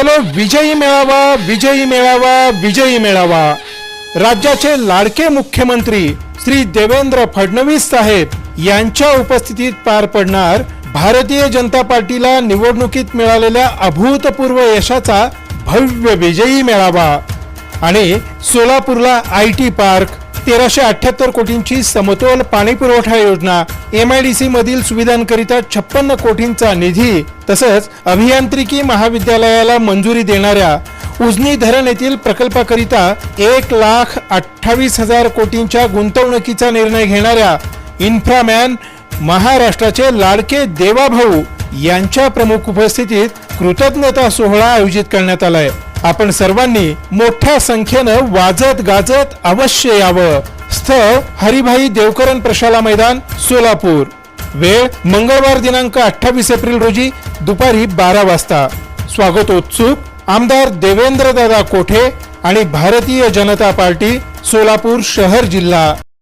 चलो विजयी मेळावा, विजयी मेळावा, विजयी मेळावा। राज्याचे लाडके मुख्यमंत्री श्री देवेंद्र फडणवीस साहेब यांच्या उपस्थितीत पार पडणार भारतीय जनता पार्टीला निवडणुकीत मिळालेल्या अभूतपूर्व यशाचा भव्य विजयी मेळावा। आणि सोलापूरला आयटी पार्क, 1378 कोटींची समतोल पाणी पुरवठा योजना, MIDC मधील सुविधांकरिता 56 कोटींचा निधी, तसंच अभियांत्रिकी महाविद्यालयाला मंजुरी देणाऱ्या उजनी धरण येथील प्रकल्पाकरिता 1,28,000 कोटींच्या गुंतवणुकीचा निर्णय घेणाऱ्या इन्फ्रामॅन महाराष्ट्राचे लाडके देवाभाऊ यांच्या प्रमुख उपस्थितीत कृतज्ञता सोहळा आयोजित करण्यात आलाय। आपण सर्वांनी मोठ्या संख्येनं वाजत गाजत अवश्य यावं। स्थळ हरिभाई देवकरण प्रशाला मैदान, सोलापूर। वेळ मंगळवार दिनांक 28 एप्रिल रोजी दुपारी 12 वाजता। स्वागतोत्सुक आमदार देवेंद्रदादा कोठे आणि भारतीय जनता पार्टी, सोलापूर शहर जिल्हा।